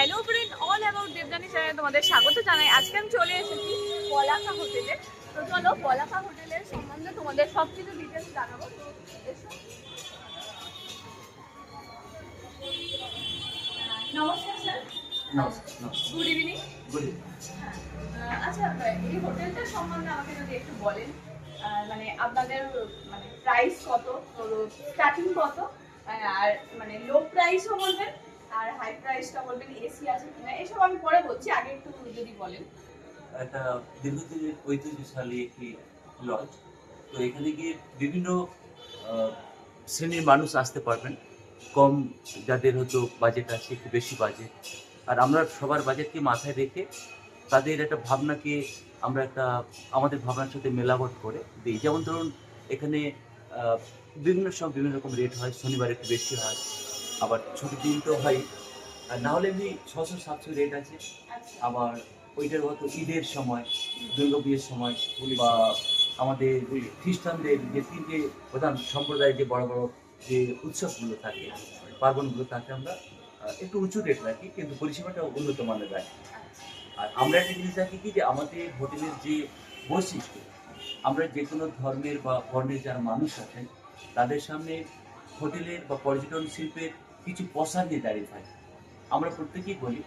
Hello friend, all about Debjani চ্যানেলে তোমাদের স্বাগত জানাই। আজকে আমি চলে এসেছি পলাকা হোটেলে। তো চলো পলাকা হোটেলের সম্বন্ধে তোমাদের সব কিছু ডিটেলস জানাবো। তো এসো। নমস্কার স্যার। Good evening. আচ্ছা, এই হোটেলটার সম্বন্ধে আমাকে যদি একটু বলেন, মানে আপনাদের মানে প্রাইস কত, স্টার্টিং কত, আর মানে লো প্রাইসও বলবেন আর হাই প্রাইসটা বলবেন, এসি আছে কিনা, এসব আমি পরে বলছি, আগে একটু যদি বলেন। একটা দীর্ঘদিনের ঐতিহ্যশালী একটি লজ। তো এখানে গিয়ে বিভিন্ন শ্রেণীর মানুষ আসতে পারবেন। কম যাদের হয়তো বাজেট আছে, একটু বেশি বাজেট, আর আমরা সবার বাজেটকে মাথায় রেখে তাদের একটা ভাবনাকে আমরা একটা আমাদের ভাবনার সাথে মেলাবট করে দিই। যেমন ধরুন, এখানে বিভিন্ন সময় বিভিন্ন রকম রেট হয়। শনিবার একটু বেশি হয়, আবার ছুটির দিন তো হয়। আর না হলে এমনি 600-700 রেট আছে। আবার ওইটার হয়তো ঈদের সময়, দুর্গা পুজোর সময়, বা আমাদের খ্রিস্টানদের যে তিনটে প্রধান সম্প্রদায়ের যে বড় বড় যে উৎসবগুলো থাকে, পার্বণগুলো থাকে, আমরা একটু উঁচু রেট রাখি, কিন্তু পরিষেবাটা উন্নত মানের রাখি। আর আমরা একটা জিনিস রাখি কি, যে আমাদের হোটেলের যে বৈশিষ্ট্য, আমরা যে কোনো ধর্মের বা বর্ণের যারা মানুষ আছেন তাদের সামনে হোটেলের বা পর্যটন শিল্পের কিছু প্রসার নিয়ে দাঁড়িয়ে থাকে। আমরা প্রত্যেকেই বলি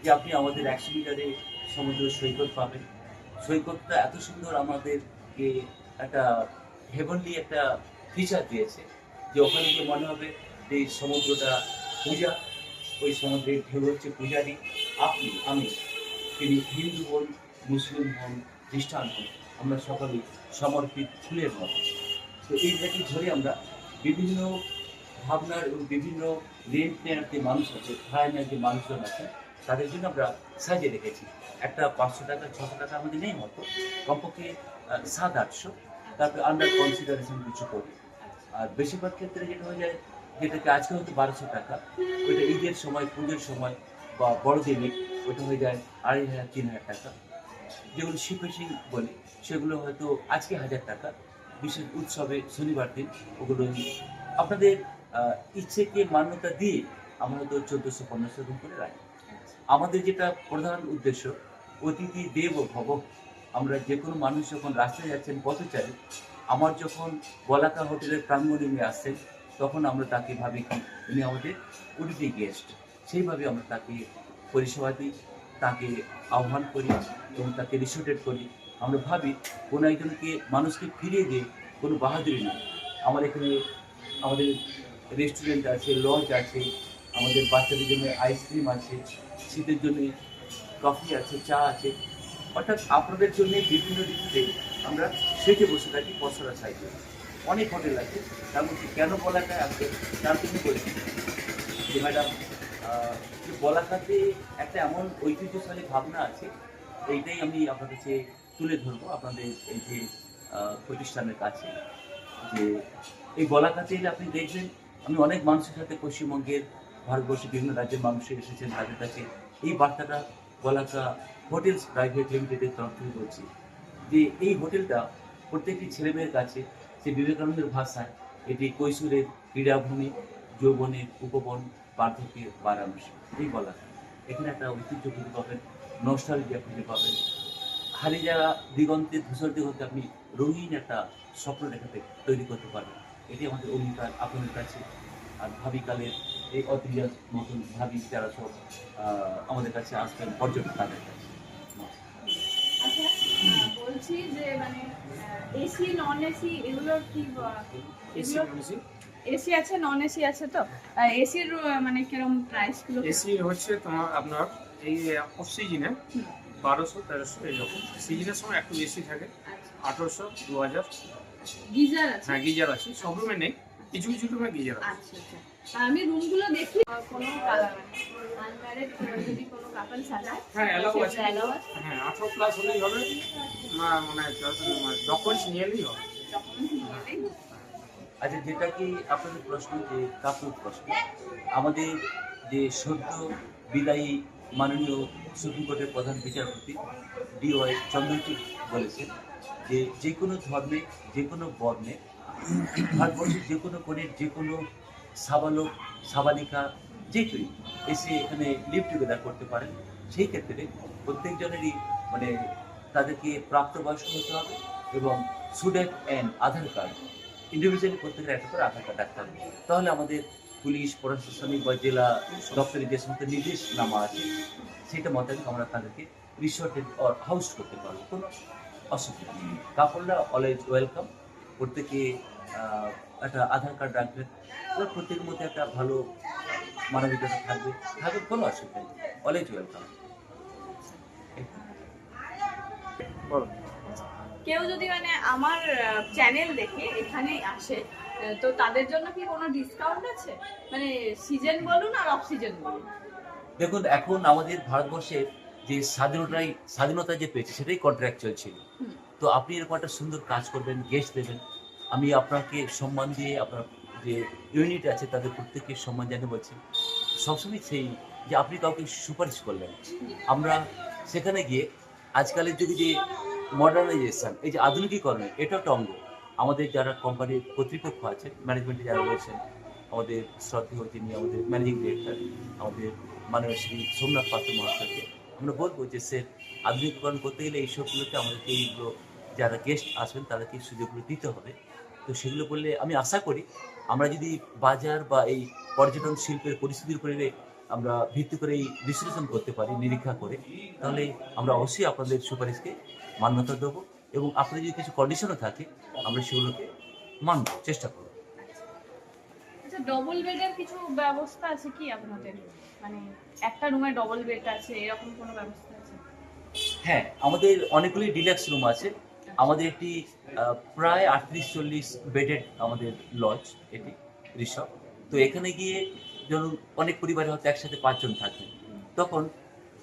যে আপনি আমাদের 100 মিটারে সমুদ্র সৈকত পাবেন। সৈকতটা এত সুন্দর আমাদেরকে একটা হেভেনলি একটা ফিচার দিয়েছে, যে ওখানে গিয়ে মনে হবে যে এই সমুদ্রটা পূজা, ওই সমুদ্রের ঢেউ হচ্ছে পূজারী। আপনি, আমি, তিনি হিন্দু হন, মুসলিম হন, খ্রিস্টান হন, আমরা সকলেই সমর্পিত ফুলের মতো। তো এইটাকে ধরে আমরা বিভিন্ন ভাবনার এবং বিভিন্ন রেন্ট নেওয়ার যে মানুষ আছে, ভাড়া নেওয়ার যে মানুষজন আছে, তাদের জন্য আমরা সাজিয়ে রেখেছি। একটা 500 টাকা 600 টাকা আমাদের নেই হতো, কমপক্ষে 700-800, তারপরে আন্ডার কনসিডারেশন কিছু করি। আর বেশিরভাগ ক্ষেত্রে যেটা হয়ে যায়, যেটাকে আজকে হয়তো 1200 টাকা, ওইটা ঈদের সময়, পুজোর সময় বা বড়দিনে ওইটা হয়ে যায় 2500-3000 টাকা। যেগুলো শিপেশিং বলি, সেগুলো হয়তো আজকে 1000 টাকা, বিশেষ উৎসবে শনিবার দিন ওগুলো আপনাদের ইচ্ছেকে মান্যতা দিয়ে আমরা হয়তো 1400-1500 রুম করে রাখি। আমাদের যেটা প্রধান উদ্দেশ্য, অতিথি দেব ভব। আমরা যে কোনো মানুষ যখন রাস্তায় যাচ্ছেন, পথচারী, আমার যখন বলাকা হোটেলের প্রাঙ্গণে উনি আসছেন, তখন আমরা তাকে ভাবি কি উনি আমাদের অতিথি গেস্ট। সেইভাবে আমরা তাকে পরিষেবা দিই, তাকে আহ্বান করি এবং তাকে রিসোর্টেড করি। আমরা ভাবি কোনো একজনকে মানুষকে ফিরিয়ে দিয়ে কোনো বাহাদুরি নেই। আমার এখানে আমাদের রেস্টুরেন্ট আছে, লজ আছে, আমাদের বাচ্চাদের জন্য আইসক্রিম আছে, শীতের জন্য কফি আছে, চা আছে। অর্থাৎ আপনাদের জন্য বিভিন্ন ঋতুতে আমরা সেজে বসে থাকি পসরা সাইডে। অনেক হোটেল আছে, তার মধ্যে কেন বলাকায় আছে তার জন্য বলছি যে ম্যাডাম, যে বলাকাতে একটা এমন ঐতিহ্যশালী ভাবনা আছে, এইটাই আমি আপনার কাছে তুলে ধরবো আপনাদের এই যে প্রতিষ্ঠানের কাছে। যে এই বলাকাতে এলে আপনি দেখবেন, আমি অনেক মানুষের সাথে পশ্চিমবঙ্গের, ভারতবর্ষের বিভিন্ন রাজ্যের মানুষের এসেছেন, তাদের কাছে এই বার্তাটা বলাকা হোটেলস প্রাইভেট লিমিটেডের তরফ থেকে বলছি, যে এই হোটেলটা প্রত্যেকটি ছেলেমেয়ের কাছে, সে বিবেকানন্দের ভাষায়, এটি কৈশোরের ক্রীড়াভূমি, যৌবনের উপবন, বার্ধক্যের বারাণসী। এই বলাকা এখানে একটা ঐতিহ্য খুঁজে পাবেন, নস্টালজিয়া খুঁজে পাবেন। হারিয়ে যাওয়া দিগন্তে, ধূসর দিগন্তে আপনি রঙিন একটা স্বপ্ন দেখাতে তৈরি করতে পারবেন। এটি আমাদের অঙ্গীকার আপনাদের কাছে। আর ভাবিকালের এই অতিহাস নতুন ভাবি যারা সব আমাদের কাছে আসবেন, পর্যটক, তাদের কাছে। আচ্ছা, বলছি যে মানে এসি নন এসি এগুলোর কি, এসি আছে নন এসি আছে, তো এসির মানে কিরকম প্রাইস গুলো? এসি হচ্ছে তোমার আপনার এই অফ সিজনে 1200-1300 এইরকম। সিজনের সময় একটু বেশি থাকে, 1800-2000। গিজার আছে? হ্যাঁ, গিজার আছে, সব রুমে নেই, কিছু কিছু রুমে গিজার আছে। আচ্ছা আচ্ছা। আমি রুমগুলো দেখি, কোনো আনম্যারিড যদি কোনো কাপল সাজায়, হ্যাঁ, অ্যালাউ আছে। অ্যালাউ আছে? হ্যাঁ, 18 প্লাস হলেই হবে, মানে ডকুমেন্টস নিয়ে এলেই হবে। ডকুমেন্ট নিলেই হবে। আচ্ছা, যেটা কি আপনাদের প্রশ্ন, যে কাকুর প্রশ্ন, আমাদের যে সদ্য বিদায়ী মাননীয় সুপ্রিম কোর্টের প্রধান বিচারপতি DY চন্দ্রচূড় বলেছেন যে যে কোনো ধর্মে, যে কোনো বর্ণে, ভারতবর্ষের যে কোনো কোণের যে কোনো সাবালক, সাবালিকা, যে কেউ এসে এখানে লিভ টুগেদার করতে পারেন। সেই ক্ষেত্রে প্রত্যেকজনেরই মানে তাদেরকে প্রাপ্তবয়স্ক হতে হবে এবং student and Aadhaar card individually প্রত্যেকের একটা করে আধার কার্ড রাখতে হবে। তাহলে আমাদের পুলিশ প্রশাসনিক বা জেলা দপ্তরে যে সমস্ত নির্দেশনামা আছে সেটা মোতাবেক আমরা তাদেরকে রিসোর্টে হাউস করতে পারবো, কোনো অসুবিধা নেই। কাপড়রা অলওয়েজ ওয়েলকাম। প্রত্যেকে একটা আধার কার্ড রাখবেন, প্রত্যেকের মধ্যে একটা ভালো মানবিকতা থাকবে, কোনো অসুবিধা নেই, অলওয়েজ ওয়েলকাম। কেউ যদি মানে আমার চ্যানেল দেখে এখানে আসে তো তাদের জন্য কি কোনো ডিসকাউন্ট আছে, মানে সিজন বলুন আর অফ সিজন বলুন? দেখুন, এখন আমাদের ভারতবর্ষের যে স্বাধীনতা যে পেয়েছে সেটাই কন্ট্রাকচুয়াল ছিল। তো আপনি এরকম একটা সুন্দর কাজ করবেন, গেস্ট দেবেন, আমি আপনাকে সম্মান দিয়ে আপনার যে ইউনিট আছে তাদের প্রত্যেককে সম্মান জানিয়ে বলছি সবসময় সেই যে আপনি কাউকে সুপারিশ করলেন, আমরা সেখানে গিয়ে আজকালের যুগে যে মডার্নাইজেশন, এই যে আধুনিকীকরণ, এটা একটা অঙ্গ। আমাদের যারা কোম্পানির কর্তৃপক্ষ আছে, ম্যানেজমেন্টে যারা রয়েছেন, আমাদের শ্রদ্ধেয় যিনি আমাদের ম্যানেজিং ডিরেক্টর, আমাদের মাননীয় শ্রী সোমনাথ পাত্র মহাশয়কে আমরা বলবো যে স্যার, আধুনিকীকরণ করতে গেলে এইসবগুলোতে আমাদেরকে এইগুলো যারা গেস্ট আসবেন তাদেরকে সুযোগগুলো দিতে হবে। তো সেগুলো বললে আমি আশা করি আমরা যদি বাজার বা এই পর্যটন শিল্পের পরিস্থিতির উপরে আমরা ভিত্তি করে এই বিশ্লেষণ করতে পারি, নিরীক্ষা করে, তাহলে আমরা অবশ্যই আপনাদের সুপারিশকে মান্যতা দেবো এবং আপনাদের যদি কিছু কন্ডিশনও থাকে আমরা সেগুলোকে মানব চেষ্টা করব। আচ্ছা, ডবল বেডের কিছু ব্যবস্থা আছে কি আপনাদের? মানে একটা রুমে ডবল বেড আছে, এরকম কোনো ব্যবস্থা আছে? হ্যাঁ, আমাদের অনেকগুলি ডিলাক্স রুম আছে। আমাদের একটি প্রায় 38-40 বেডেড আমাদের লজ, এটি রিসর্ট। তো এখানে গিয়ে ধরুন অনেক পরিবারে হয়তো একসাথে 5 জন থাকে, তখন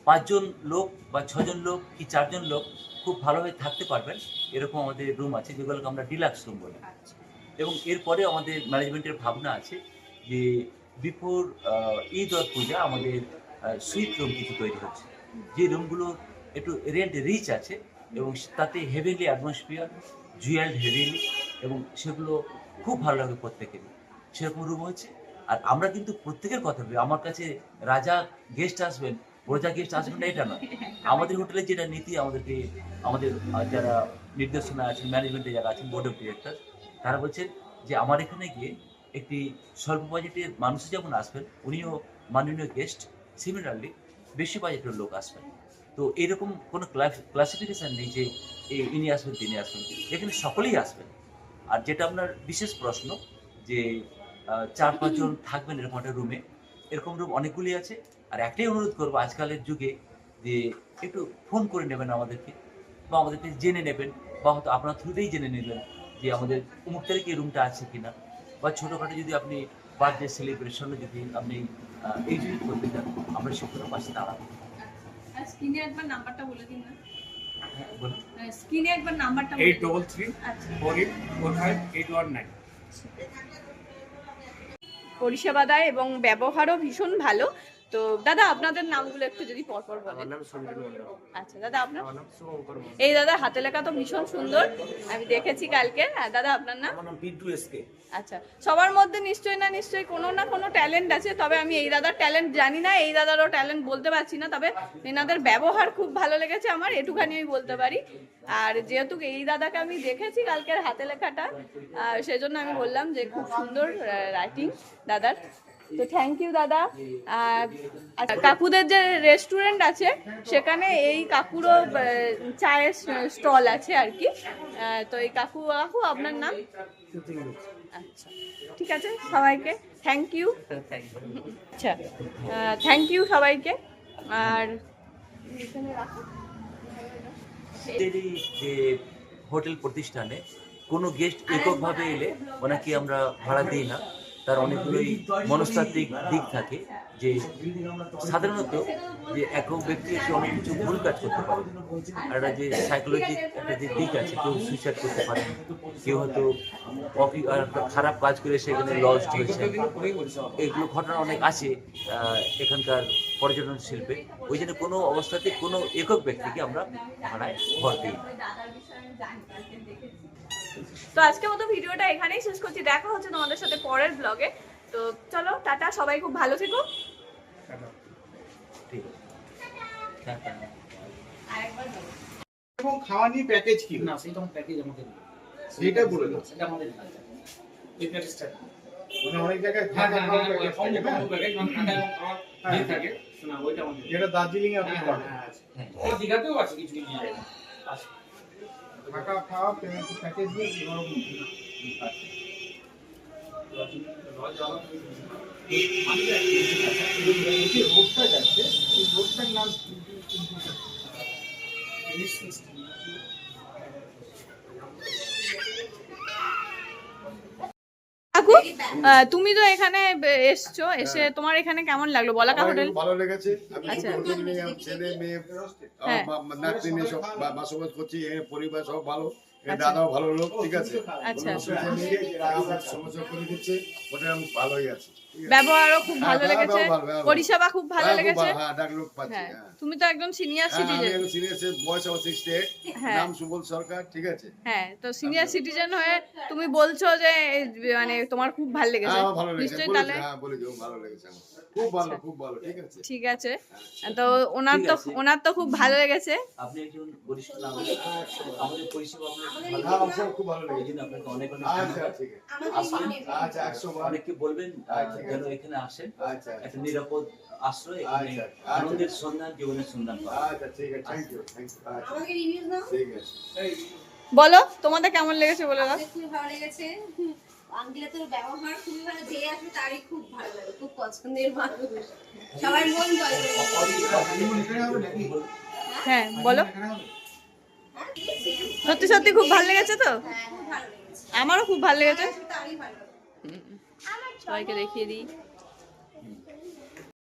5 জন লোক বা 6 জন লোক কি 4 জন লোক খুব ভালোভাবে থাকতে পারবেন এরকম আমাদের রুম আছে, যেগুলোকে আমরা ডিলাক্স রুম বলি। এবং এরপরে আমাদের ম্যানেজমেন্টের ভাবনা আছে যে বিফোর ঈদ আর পূজা আমাদের সুইট রুম কিছু তৈরি হচ্ছে, যে রুমগুলো একটু রেন্ট রিচ আছে এবং তাতে হেভিলি অ্যাটমসফিয়ার, জুয়েলড হেভিলি, এবং সেগুলো খুব ভালো লাগে প্রত্যেকের, সেরকম রুম হচ্ছে। আর আমরা কিন্তু প্রত্যেকের কথা বলি, আমার কাছে রাজা গেস্ট আসবেন, প্রজা গেস্ট আসবেন না, এটা নয়। আমাদের হোটেলে যেটা নীতি, আমাদের যারা নির্দেশনা আছেন, ম্যানেজমেন্টে যারা আছেন, বোর্ড অফ ডিরেক্টর, তারা বলছেন যে আমার এখানে গিয়ে একটি স্বল্প বাজেটের মানুষ যেমন আসবেন, উনিও মাননীয় গেস্ট, সিমিলারলি বেশি বাজেটের লোক আসবেন। তো এরকম কোনো ক্লাসিফিকেশান নেই যে ইনি আসবেন তিনি আসবেন, এখানে সকলেই আসবেন। আর যেটা আপনার বিশেষ প্রশ্ন যে 4-5 জন থাকবেন এরকম একটা রুমে, এরকম রুম অনেকগুলি আছে। আর একটাই অনুরোধ করবো আজকালের যুগে যে একটু ফোন করে নেবেন আমাদেরকে, বা আমাদেরকে জেনে নেবেন, বা হয়তো আপনার থ্রুতেই জেনে নেবেন যে আমাদের অমুক তারিখে এই রুমটা আছে কিনা, বা ছোটোখাটো যদি আপনি বার্থডে সেলিব্রেশনে যদি আপনি এনজয় করতে চান, আমরা সেগুলো পাশে দাঁড়াবো। আর স্ক্রিনে একবার নাম্বারটা বলে দিন না। হ্যাঁ, বলুন। স্ক্রিনে একবার নাম্বারটা বলে দিন। 833 আচ্ছা, 4845 819। পরিষেবা দেয় এবং ব্যবহারও ভীষণ ভালো। তো দাদা, আপনাদের নামগুলো একটু যদি পরপর বলেন। আমার নাম সঞ্জীব মন্ডল। আচ্ছা দাদা, আপনার? আমার নাম শুভঙ্কর মন্ডল। এই দাদা হাতে লেখা তো ভীষণ সুন্দর, আমি দেখেছি কালকে। হ্যাঁ দাদা, আপনার নাম? আমার নাম পিন্টু এসকে। আচ্ছা, সবার মধ্যে নিশ্চয়ই কোনো না কোনো ট্যালেন্ট আছে, তবে আমি এই দাদার ট্যালেন্ট জানি না, এই দাদারও ট্যালেন্ট বলতে পারছি না, তবে এনাদের ব্যবহার খুব ভালো লেগেছে আমার, এটুখানি আমি বলতে পারি। আর যেহেতু এই দাদাকে আমি দেখেছি কালকের হাতে লেখাটা, সেজন্য আমি বললাম যে খুব সুন্দর রাইটিং দাদার। তো থ্যাংক ইউ দাদা। আর কাকুদের যে রেস্টুরেন্ট আছে সেখানে এই কাকুরও চায়ের স্টল আছে আর কি। তো এই কাকু আপনার নাম? আচ্ছা, ঠিক আছে, সবাইকে থ্যাংক ইউ। আচ্ছা, থ্যাংক ইউ সবাইকে। আর এখানে রাখো। এই যে হোটেল প্রতিষ্ঠানে কোনো গেস্ট এককভাবে এলে ওনাকে আমরা ভাড়া দিই না, তার অনেকগুলোই মনস্তাত্ত্বিক দিক থাকে। যে সাধারণত যে একক ব্যক্তি এসে অনেক কিছু ভুল কাজ করতে পারে, আর একটা যে সাইকোলজিক একটা যে দিক আছে, কেউ সুইসাইড করতে পারে, কেউ হয়তো খারাপ কাজ করে সেখানে লস্ট হয়েছে, এগুলো ঘটনা অনেক আছে এখানকার পর্যটন শিল্পে। ওই জন্য কোনো অবস্থাতে কোনো একক ব্যক্তিকে আমরা ভাড়ায় ঘর দিই। তো আজকের মতো ভিডিওটা এখানেই শেষ করছি, দেখা হচ্ছে তোমাদের সাথে পরের ব্লগে। তো চলো টাটা, সবাই খুব ভালো থেকো। টাটা। ঠিক আছে। টাটা। আরেকবার বলো। এবং খাওয়া নিয়ে প্যাকেজ কি? না সেটা আমার প্যাকেজ আমাদের নেই। সেইটা বলে দাও। সেটা আমাদের নেই। এই প্যাকেজটা মানে অনেক জায়গায় হ্যাঁ খাওয়া হ্যাঁ প্যাকেজ থাকে না? প্যাকেজ মানে ঠান্ডা এবং খাওয়ার দিয়ে থাকে না ওইটা আমাদের নেই। যেটা দার্জিলিং এ আপনি হ্যাঁ করেন। হ্যাঁ আছে। আর দীঘাতেও আছে কিছু কিছু জায়গায় আছে। থাকা খাওয়া পেমেন্ট প্যাকেজ দিয়ে এরকম এই যে রোডটা যাচ্ছে এই রোডটার নাম কি? কাকু, তুমি তো এখানে এসছো, এসে তোমার এখানে কেমন লাগলো বলাকা আমার হোটেল? খুব ভালো লেগেছে। আমি আচ্ছা। শুধু হোটেল নিয়ে আমার ছেলে মেয়ে হ্যাঁ। নাতনি নিয়ে সব বাসবাস করছি, এখানে পরিবার সব ভালো, এখানে আচ্ছা। দাদাও ভালো লোক, ঠিক আছে, আচ্ছা। কোনো অসুবিধা নেই, আমার সমস্যা করে দিচ্ছে, হোটেল আমি ভালোই আছে, ঠিক আছে। ব্যবহারও খুব হ্যাঁ, ভালো লেগেছে, ব্যবহার ভালো, ব্যবহার পরিষেবা খুব ভালো হ্যাঁ, খুব লেগেছে। হ্যাঁ, ডাক লোক পাচ্ছি, হ্যাঁ, হ্যাঁ। তুমি তো একদম সিনিয়র হ্যাঁ, আমি সিটিজেন। এখন সিনিয়র, বয়স আমার 68, হ্যাঁ। নাম সুবল সরকার, ঠিক আছে। হ্যাঁ, তো সিনিয়র সিটিজেন হয়ে তুমি বলছো যে মানে তোমার খুব ভালো লেগেছে, হ্যাঁ, আমার ভালো লেগেছে, নিশ্চয়ই বলেছি, তাহলে হ্যাঁ, বলেছি, ও ভালো লেগেছে আমার, খুব ভালো, আচ্ছা। খুব ভালো, ঠিক আছে। ঠিক আছে। তো ওনার ঠিক তো আছে। ওনার তো খুব ভালো লেগেছে। আপনি একজন বরিষ্ঠ নাগরিক, আমাদের পরিষেবা আপনার খুব ভালো হ্যাঁ, লেগেছে। আমার খুব ভালো এই লেগেছে। জন্য আপনাকে অনেক অনেক আচ্ছা, ধন্যবাদ। ঠিক আছে, আসবেন, আচ্ছা, 100 বার। অনেককে বলবেন আচ্ছা, ঠিক যেন আছে। এখানে আসেন, আচ্ছা, একটা নিরাপদ আশ্রয়, এখানে আচ্ছা, আচ্ছা। আনন্দের সন্ধান, জীবনের সন্ধান পাবেন। আচ্ছা, ঠিক আছে, থ্যাংক ইউ, আচ্ছা, আমাকে রিভিউ দাও। ঠিক আছে। বলো তোমাদের কেমন লেগেছে বলে দাও। আমাদের খুবই ভালো লেগেছে। আঙ্কেলের তোর ব্যবহার খুবই ভালো, যে আসবে তারই খুব ভালো লাগে, খুব পছন্দের মানুষ, সবার মন জয় করে নিল। হ্যাঁ বলো, সত্যি সত্যি খুব ভালো লেগেছে তো? হ্যাঁ খুব ভালো লেগেছে, আমারও খুব ভালো লেগেছে। তারই ভালো লাগে। সবাইকে দেখিয়ে দিই।